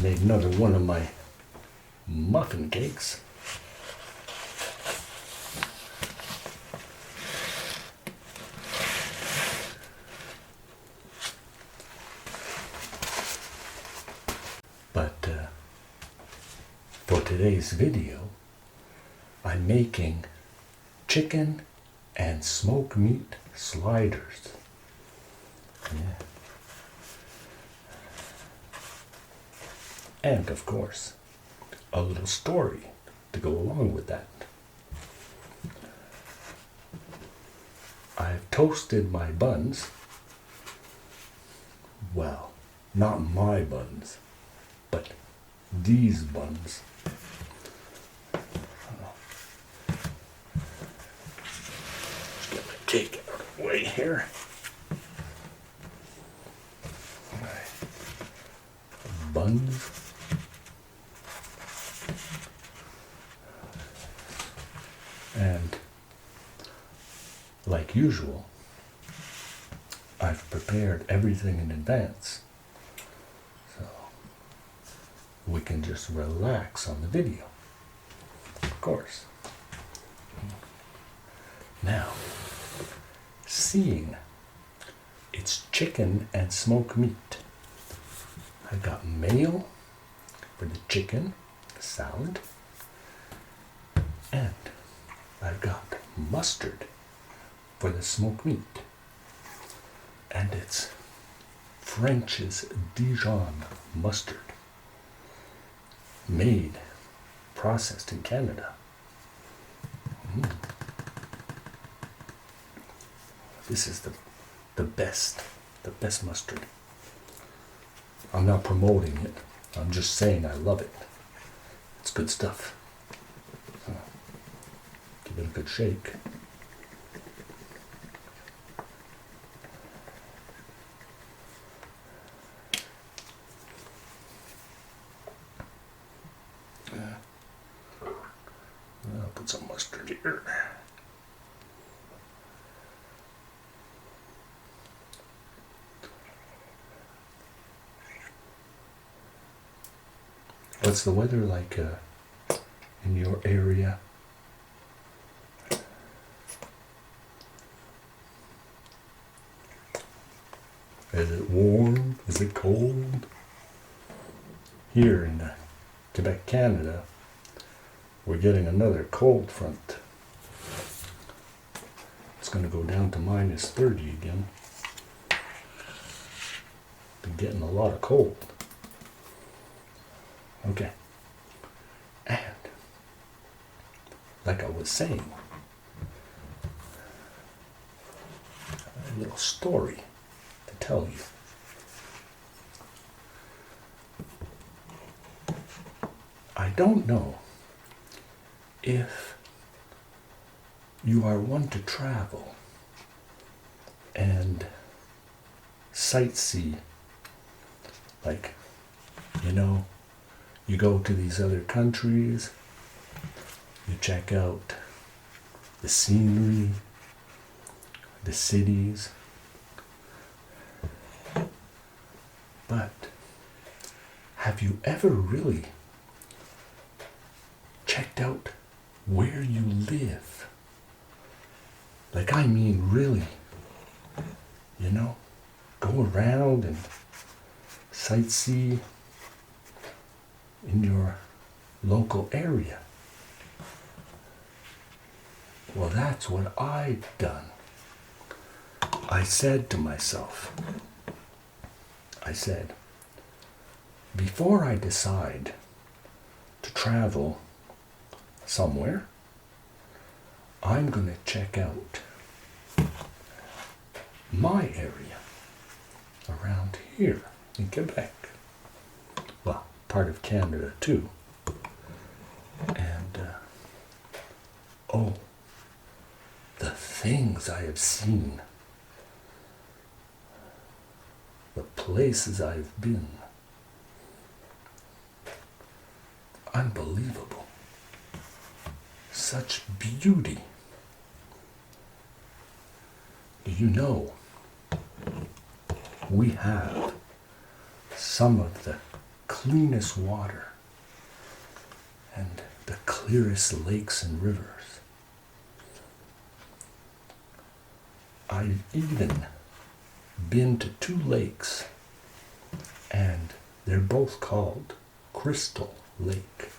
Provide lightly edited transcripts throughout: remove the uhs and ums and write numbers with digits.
Made another one of my muffin cakes. But for today's video, I'm making chicken and smoked meat sliders. Yeah. And of course, a little story to go along with that. I've toasted my buns. Well, not my buns, but these buns. Just get my cake out of the way here. Buns. And like usual, I've prepared everything in advance, so we can just relax on the video, of course. Now, seeing it's chicken and smoked meat, I've got mayo for the chicken, the salad, and I've got mustard for the smoked meat. And it's French's Dijon mustard, made, processed in Canada. This is the best mustard. I'm not promoting it. I'm just saying I love it. It's good stuff. So, give it a good shake. I'll put some mustard here. What's the weather like in your area? Is it warm? Is it cold? Here in Quebec, Canada, we're getting another cold front. It's going to go down to minus 30 again. Been getting a lot of cold. Okay. And like I was saying, a little story to tell you. I don't know if you are one to travel and sightsee, like, you go to these other countries, you check out the scenery, the cities, but have you ever really checked out where you live? Like, I mean, really, go around and sightsee in your local area. Well, that's what I've done. I said to myself, before I decide to travel somewhere, I'm going to check out my area around here in Quebec. Well, part of Canada too. And, the things I have seen, the places I've been, unbelievable. Such beauty. We have some of the cleanest water and the clearest lakes and rivers. I've even been to 2 lakes, and they're both called Crystal Lake.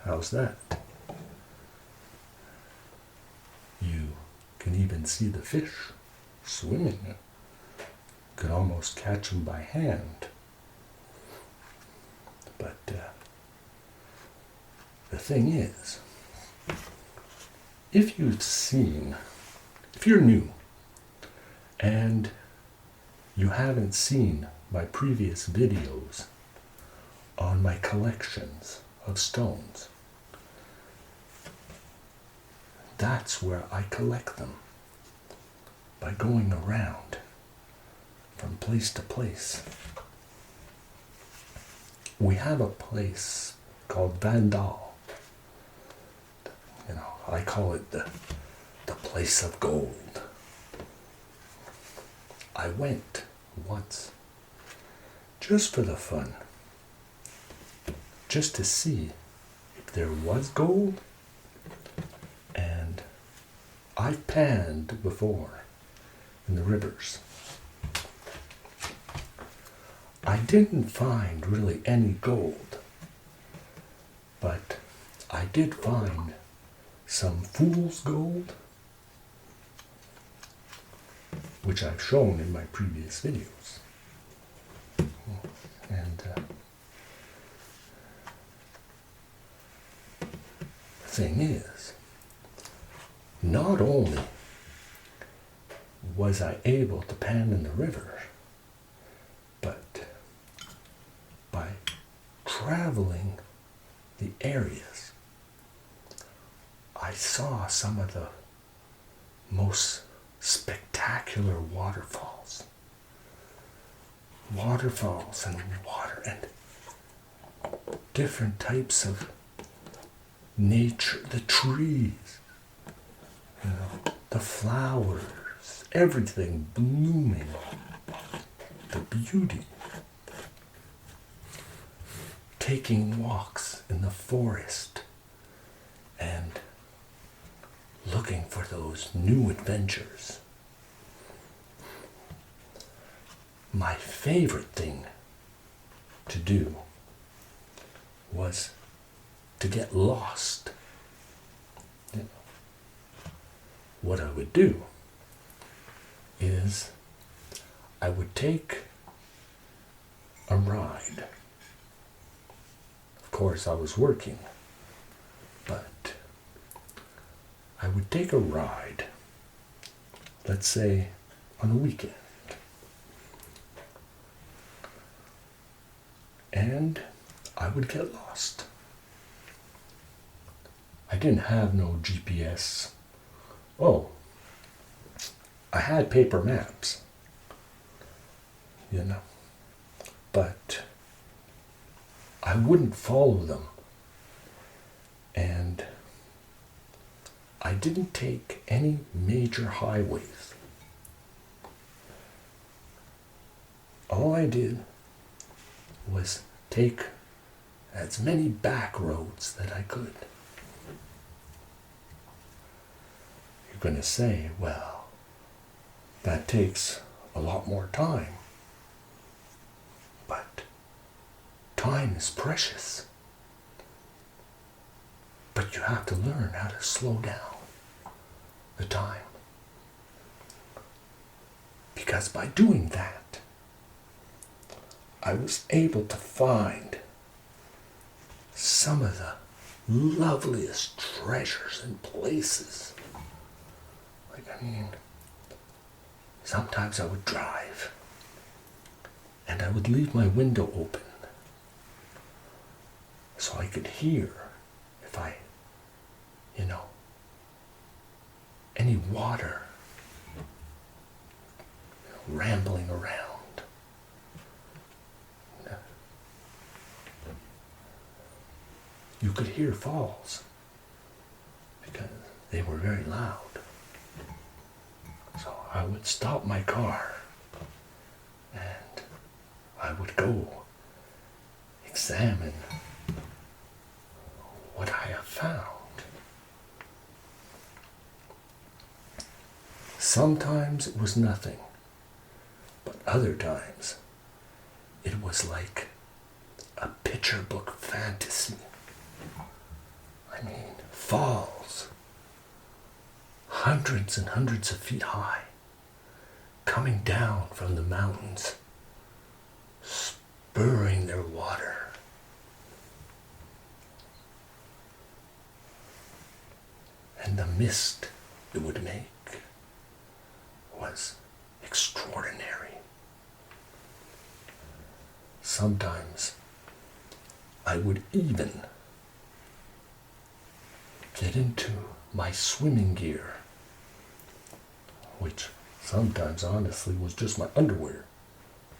How's that? You can even see the fish swimming. You could almost catch them by hand. But the thing is, if you're new and you haven't seen my previous videos on my collections of stones, that's where I collect them, by going around from place to place. We have a place called Vandal. I call it the place of gold. I went once, just for the fun, just to see if there was gold, and I've panned before in the rivers. I didn't find really any gold, but I did find some fool's gold, which I've shown in my previous videos. And the thing is, not only was I able to pan in the river, but by traveling the areas, I saw some of the most spectacular waterfalls and water and different types of nature, the trees, the flowers, everything blooming, the beauty. Taking walks in the forest and looking for those new adventures. My favorite thing to do was to get lost. What I would do is I would take a ride. Of course, I was working, but I would take a ride, let's say on a weekend, and I would get lost. I didn't have no GPS. Oh, I had paper maps, but I wouldn't follow them, and I didn't take any major highways. All I did was take as many back roads that I could. You're going to say, well, that takes a lot more time. But time is precious. But you have to learn how to slow down the time. Because by doing that, I was able to find some of the loveliest treasures and places. Sometimes I would drive and I would leave my window open so I could hear if any water rambling around. You could hear falls because they were very loud. So I would stop my car and I would go examine what I have found. Sometimes it was nothing, but other times it was like a picture book fantasy. I mean, falls, hundreds and hundreds of feet high, coming down from the mountains, spurring their water. And the mist it would make was extraordinary. Sometimes I would even get into my swimming gear, which sometimes honestly was just my underwear,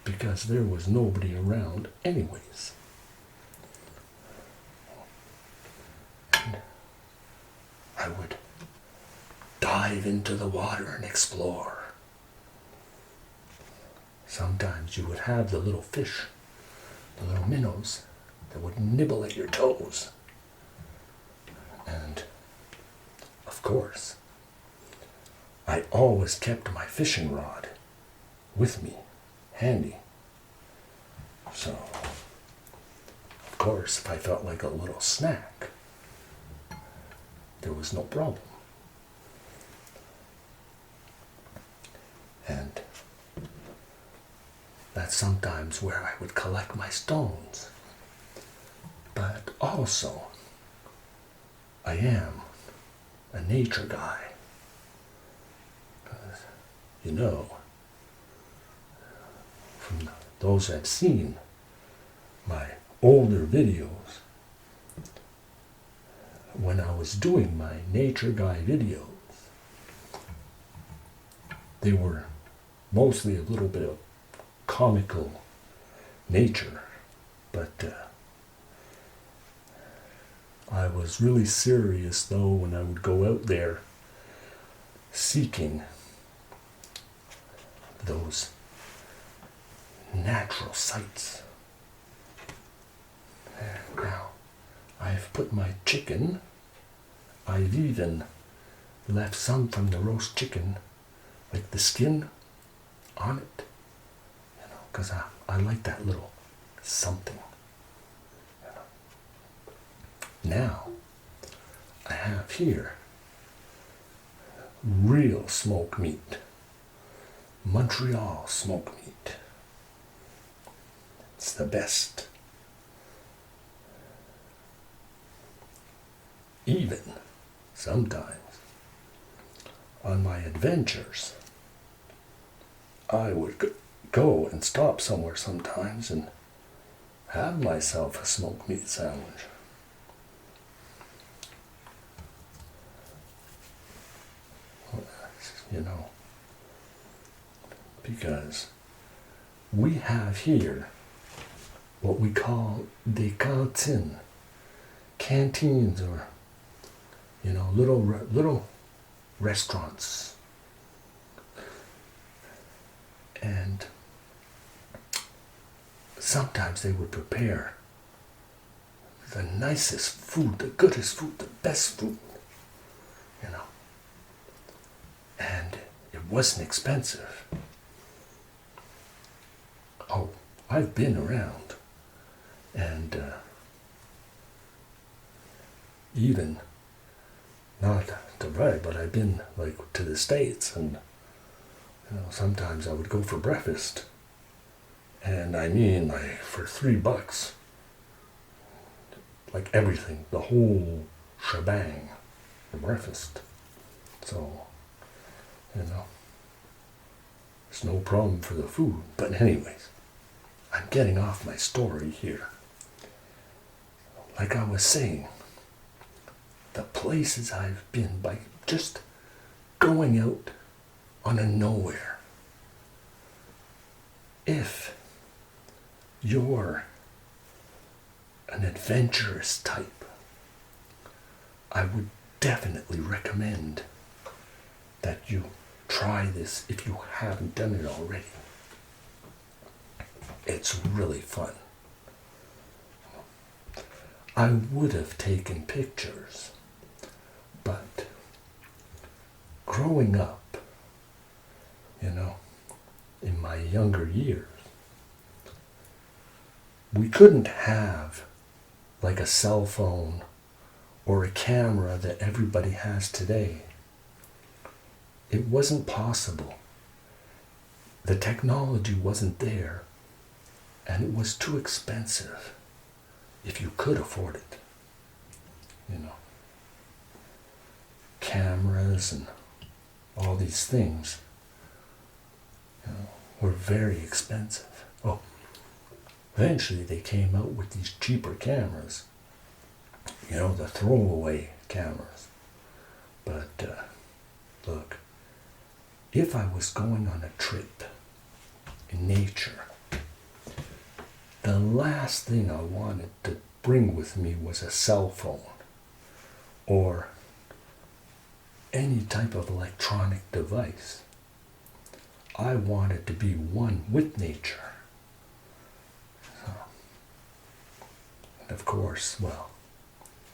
because there was nobody around anyways. And I would dive into the water and explore. Sometimes you would have the little fish, the little minnows, that would nibble at your toes. And, of course, I always kept my fishing rod with me, handy. So, of course, if I felt like a little snack, there was no problem. And that's sometimes where I would collect my stones. But also, I am a nature guy. You know, from those that have seen my older videos, when I was doing my nature guy videos, they were mostly a little bit of comical nature, but I was really serious though when I would go out there seeking those natural sights. Now, I've put my chicken, I've even left some from the roast chicken, like the skin on it, you know, because I like that little something. You know. Now, I have here real smoked meat, Montreal smoked meat. It's the best. Even sometimes on my adventures, I would go and stop somewhere sometimes and have myself a smoked meat sandwich. You know, because we have here what we call des cantines, canteens, or you know, little restaurants, and sometimes they would prepare the nicest food, the goodest food, the best food, you know, and it wasn't expensive. Oh, I've been around, and even, not to brag, but I've been like to the States, and you know, sometimes I would go for breakfast, and I mean like for $3, like everything, the whole shebang for breakfast. So, you know, it's no problem for the food. But anyways, I'm getting off my story here. Like I was saying, the places I've been by just going out on a nowhere. If you're an adventurous type, I would definitely recommend that you try this if you haven't done it already. It's really fun. I would have taken pictures, but growing up, in my younger years, we couldn't have like a cell phone or a camera that everybody has today. It wasn't possible. The technology wasn't there, and it was too expensive if you could afford it. Cameras and all these things were very expensive. Oh, eventually they came out with these cheaper cameras, the throwaway cameras. But look, if I was going on a trip in nature, the last thing I wanted to bring with me was a cell phone or any type of electronic device. I wanted to be one with nature. So, and of course, well,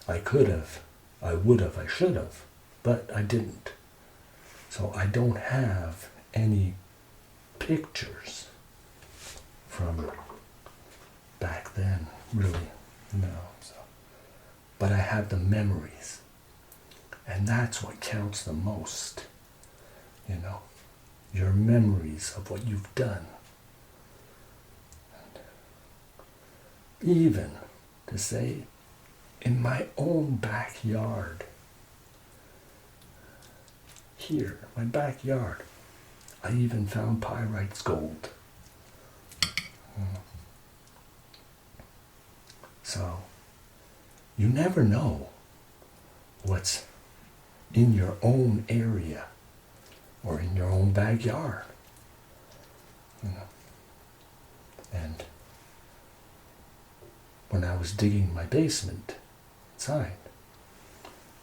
I could have, I would have, I should have, but I didn't. So I don't have any pictures from back then, really, no. So, but I have the memories, and that's what counts the most, your memories of what you've done. And even to say, in my own backyard, here, my backyard, I even found Pyrites gold. So, you never know what's in your own area or in your own backyard. And when I was digging my basement inside,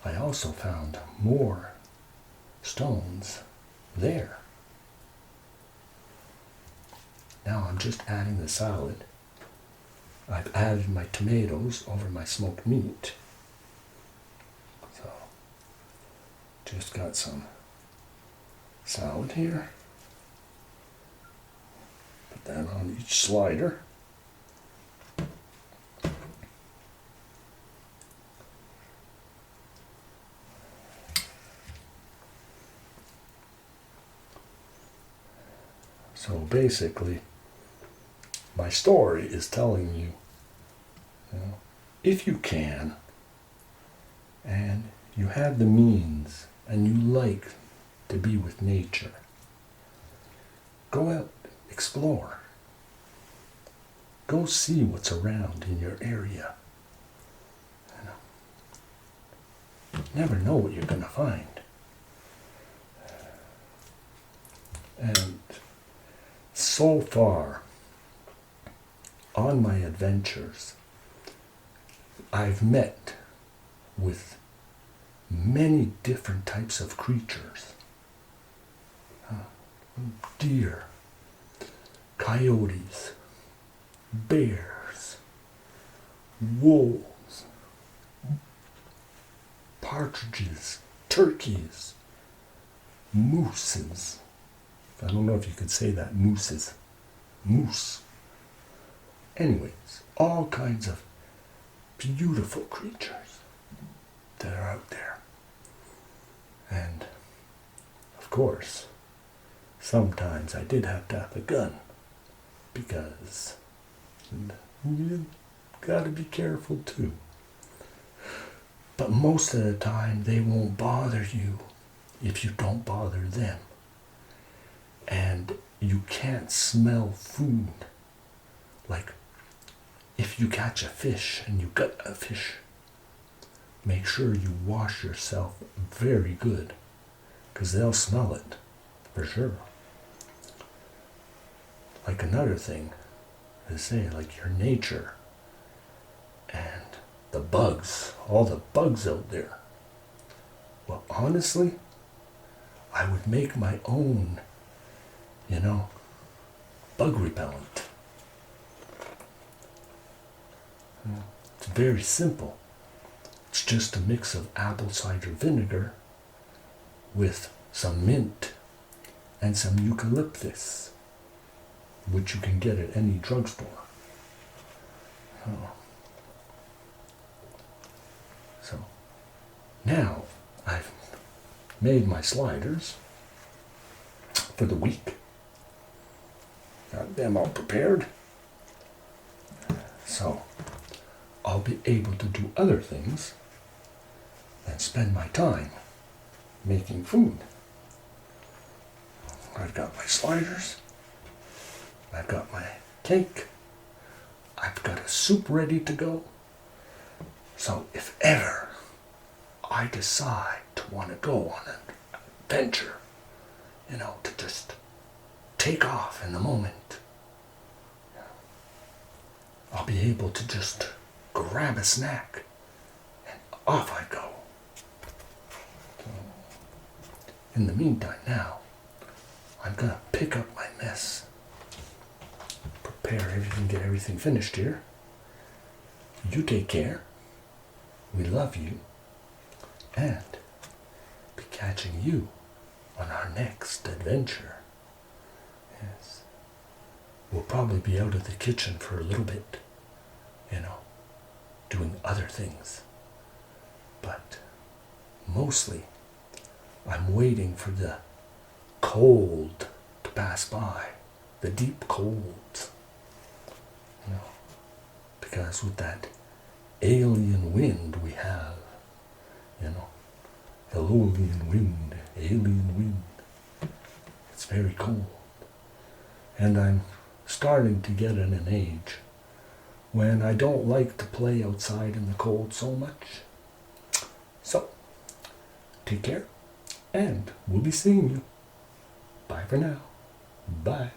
I also found more stones there. Now I'm just adding the salad. I've added my tomatoes over my smoked meat. So, just got some salad here. Put that on each slider. So basically, my story is telling you, if you can, and you have the means, and you like to be with nature, go out, explore. Go see what's around in your area. You never know what you're going to find. And so far, on my adventures, I've met with many different types of creatures. Deer, coyotes, bears, wolves, partridges, turkeys, mooses. I don't know if you could say that, mooses. Moose. Anyways, all kinds of beautiful creatures that are out there. And, of course, sometimes I did have to have a gun, because you gotta be careful too. But most of the time, they won't bother you if you don't bother them. And you can't smell food. Like, if you catch a fish and you gut a fish, make sure you wash yourself very good, because they'll smell it, for sure. Like another thing, I say, like your nature and the bugs, all the bugs out there. Well, honestly, I would make my own, bug repellent. It's very simple. It's just a mix of apple cider vinegar with some mint and some eucalyptus, which you can get at any drugstore. So now I've made my sliders for the week. Got them all prepared. So I'll be able to do other things and spend my time making food. I've got my sliders. I've got my cake. I've got a soup ready to go. So if ever I decide to want to go on an adventure, to just take off in the moment, I'll be able to just grab a snack and off I go. So, in the meantime now, I'm gonna pick up my mess, prepare everything, get everything finished here. You take care. We love you, and be catching you on our next adventure. Yes. We'll probably be out of the kitchen for a little bit, doing other things. But mostly, I'm waiting for the cold to pass by, the deep colds. Because with that alien wind we have, Helolian wind, alien wind. It's very cold. And I'm starting to get in an age when I don't like to play outside in the cold so much. So, take care, and we'll be seeing you. Bye for now. Bye.